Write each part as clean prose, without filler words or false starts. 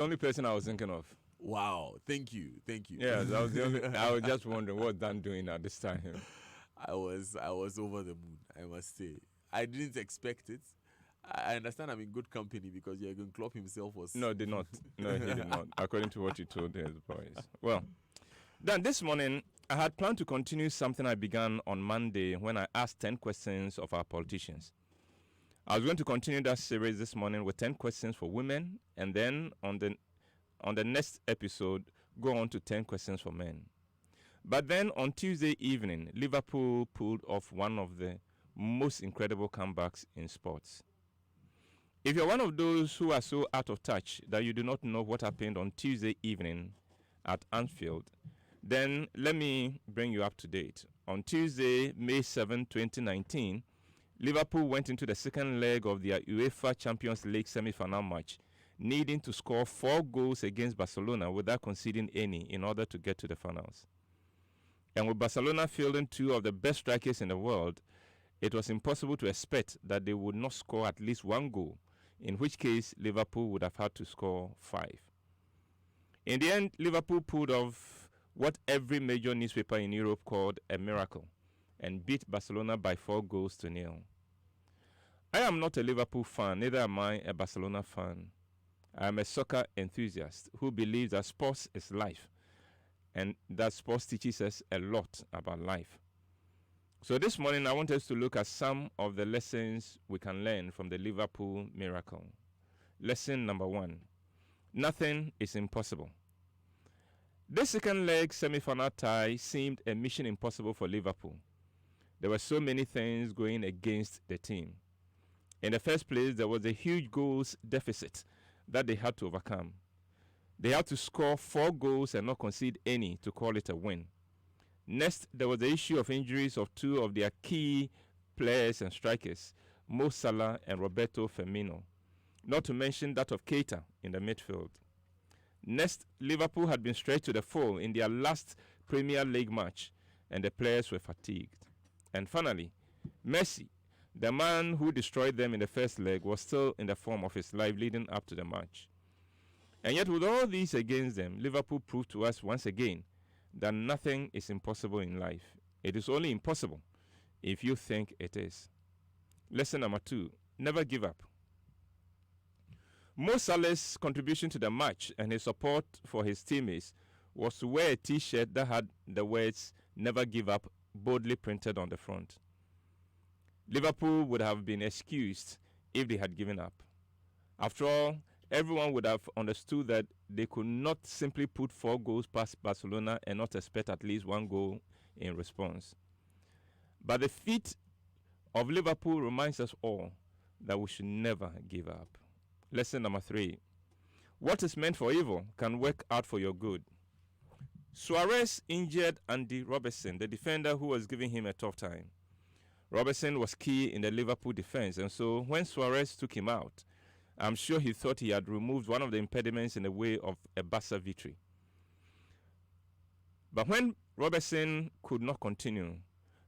The only person I was thinking of. Wow, thank you. Yeah, that was the only. I was just wondering what Dan doing at this time. I was over the moon, I must say. I didn't expect it. I understand I'm in good company because Jurgen Klopp himself was. No, did not. No, he did not. According to what you told his boys. Well, Dan, this morning I had planned to continue something I began on Monday when I asked 10 questions of our politicians. I was going to continue that series this morning with 10 questions for women, and then on the next episode go on to 10 questions for men. But then on Tuesday evening, Liverpool pulled off one of the most incredible comebacks in sports. If you're one of those who are so out of touch that you do not know what happened on Tuesday evening at Anfield, then let me bring you up to date. On Tuesday, May 7, 2019, Liverpool went into the second leg of their UEFA Champions League semi-final match, needing to score 4 goals against Barcelona without conceding any in order to get to the finals. And with Barcelona fielding 2 of the best strikers in the world, it was impossible to expect that they would not score at least 1 goal, in which case Liverpool would have had to score 5. In the end, Liverpool pulled off what every major newspaper in Europe called a miracle and beat Barcelona by 4 goals to 0. I am not a Liverpool fan, neither am I a Barcelona fan. I am a soccer enthusiast who believes that sports is life and that sports teaches us a lot about life. So this morning I want us to look at some of the lessons we can learn from the Liverpool miracle. Lesson number 1. Nothing is impossible. This second leg semi-final tie seemed a mission impossible for Liverpool. There were so many things going against the team. In the first place, there was a huge goals deficit that they had to overcome. They had to score 4 goals and not concede any to call it a win. Next, there was the issue of injuries of 2 of their key players and strikers, Mo Salah and Roberto Firmino, not to mention that of Keita in the midfield. Next, Liverpool had been straight to the foe in their last Premier League match, and the players were fatigued. And finally, Messi, the man who destroyed them in the first leg, was still in the form of his life leading up to the match. And yet, with all these against them, Liverpool proved to us once again that nothing is impossible in life. It is only impossible if you think it is. Lesson number 2, never give up. Mo Salah's contribution to the match and his support for his teammates was to wear a t-shirt that had the words "Never Give Up" boldly printed on the front. Liverpool would have been excused if they had given up. After all, everyone would have understood that they could not simply put 4 goals past Barcelona and not expect at least 1 goal in response. But the feat of Liverpool reminds us all that we should never give up. Lesson number 3. What is meant for evil can work out for your good. Suarez injured Andy Robertson, the defender who was giving him a tough time. Robertson was key in the Liverpool defense, and so when Suarez took him out, I'm sure he thought he had removed one of the impediments in the way of a Barca victory. But when Robertson could not continue,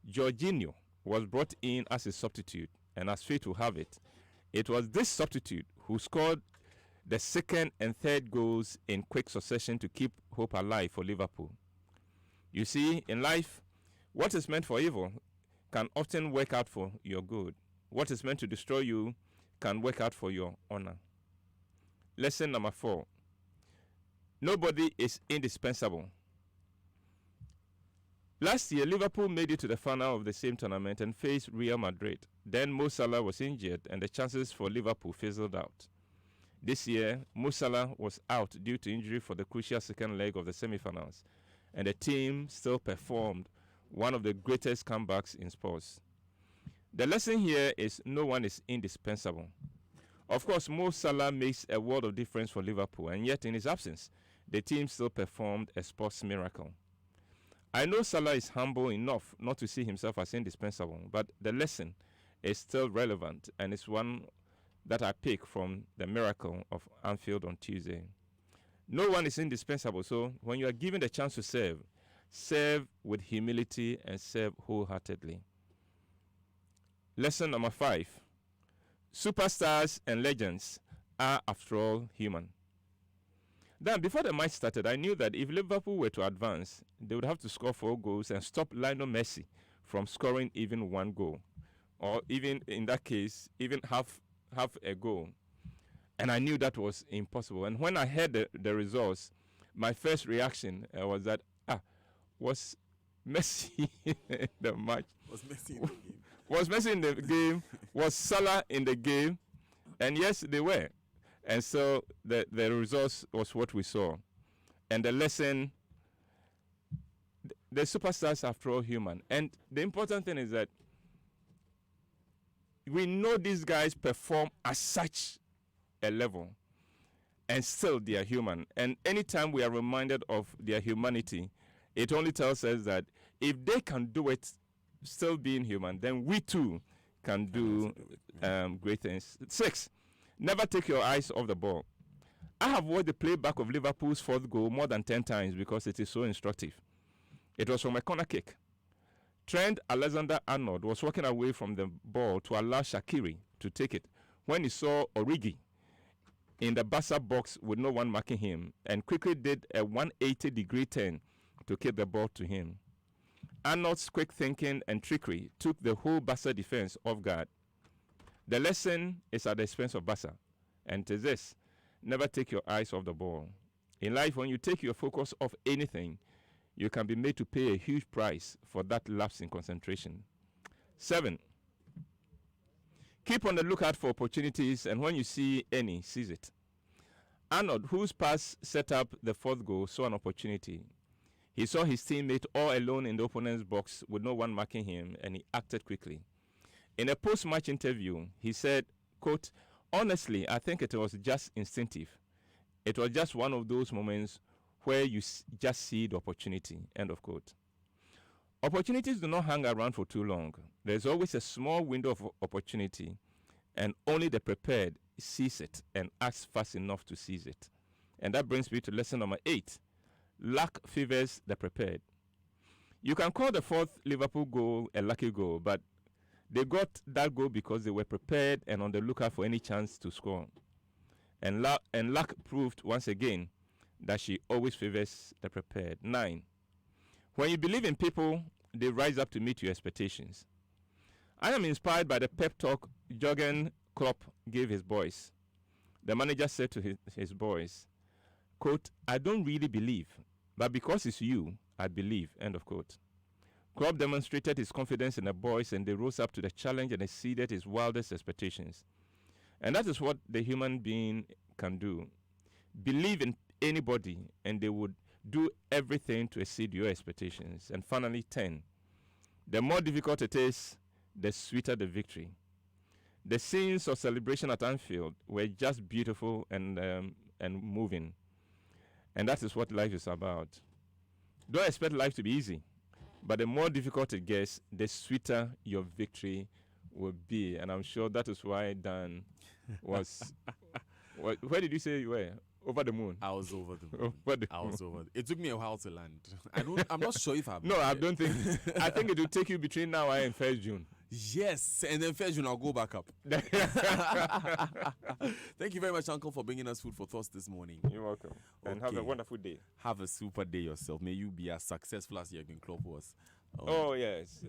Jorginho was brought in as a substitute, and as fate will have it, it was this substitute who scored the second and third goals in quick succession to keep hope alive for Liverpool. You see, in life, what is meant for evil can often work out for your good. What is meant to destroy you can work out for your honor. Lesson number 4. Nobody is indispensable. Last year, Liverpool made it to the final of the same tournament and faced Real Madrid. Then Mo Salah was injured and the chances for Liverpool fizzled out. This year, Mo Salah was out due to injury for the crucial second leg of the semi-finals, and the team still performed one of the greatest comebacks in sports. The lesson here is no one is indispensable. Of course, Mo Salah makes a world of difference for Liverpool, and yet in his absence, the team still performed a sports miracle. I know Salah is humble enough not to see himself as indispensable, but the lesson is still relevant, and it's one that I pick from the miracle of Anfield on Tuesday. No one is indispensable, so when you are given the chance to serve, serve with humility and serve wholeheartedly. Lesson number 5. Superstars and legends are, after all, human. Then, before the match started, I knew that if Liverpool were to advance, they would have to score 4 goals and stop Lionel Messi from scoring even 1 goal, or even in that case, even half a goal. And I knew that was impossible. And when I heard the results, my first reaction was that, was Messi in the match? Was Messi in the game? Was Messi in the game? Was Salah in the game? And yes, they were. And so the results was what we saw. And the lesson, the superstars are after all human. And the important thing is that we know these guys perform at such a level, and still they are human. And anytime we are reminded of their humanity, it only tells us that if they can do it still being human, then we too can do great things. 6, never take your eyes off the ball. I have watched the playback of Liverpool's 4th goal more than 10 times because it is so instructive. It was from a corner kick. Trent Alexander-Arnold was walking away from the ball to allow Shaqiri to take it when he saw Origi in the Barca box with no one marking him, and quickly did a 180-degree turn to keep the ball to him. Arnold's quick thinking and trickery took the whole Barca defense off guard. The lesson is at the expense of Barca, and it is this: never take your eyes off the ball. In life, when you take your focus off anything, you can be made to pay a huge price for that lapse in concentration. 7, keep on the lookout for opportunities, and when you see any, seize it. Arnold, whose pass set up the 4th goal, saw an opportunity. He saw his teammate all alone in the opponent's box with no one marking him, and he acted quickly. In a post-match interview, he said, quote, "Honestly, I think it was just instinctive. It was just one of those moments where you just see the opportunity," end of quote. Opportunities do not hang around for too long. There's always a small window of opportunity, and only the prepared seize it and act fast enough to seize it. And that brings me to lesson number 8. Luck favors the prepared. You can call the 4th Liverpool goal a lucky goal, but they got that goal because they were prepared and on the lookout for any chance to score. And luck proved once again that she always favors the prepared. 9, when you believe in people, they rise up to meet your expectations. I am inspired by the pep talk Jurgen Klopp gave his boys. The manager said to his boys, quote, "I don't really believe, but because it's you, I believe," end of quote. Klopp demonstrated his confidence in the boys, and they rose up to the challenge and exceeded his wildest expectations. And that is what the human being can do. Believe in anybody, and they would do everything to exceed your expectations. And finally, 10, the more difficult it is, the sweeter the victory. The scenes of celebration at Anfield were just beautiful and moving. And that is what life is about. Don't expect life to be easy, but the more difficult it gets, the sweeter your victory will be. And I'm sure that is why Dan was... where did you say you were? Over the moon. I was over the moon. I was over. It took me a while to land. I'm not sure if I've. No, I don't think. I think it will take you between now and 1st June. Yes, and then 1st June I'll go back up. Thank you very much, Uncle, for bringing us food for thoughts this morning. You're welcome. And have a wonderful day. Have a super day yourself. May you be as successful as Jurgen Klopp was. Oh yes.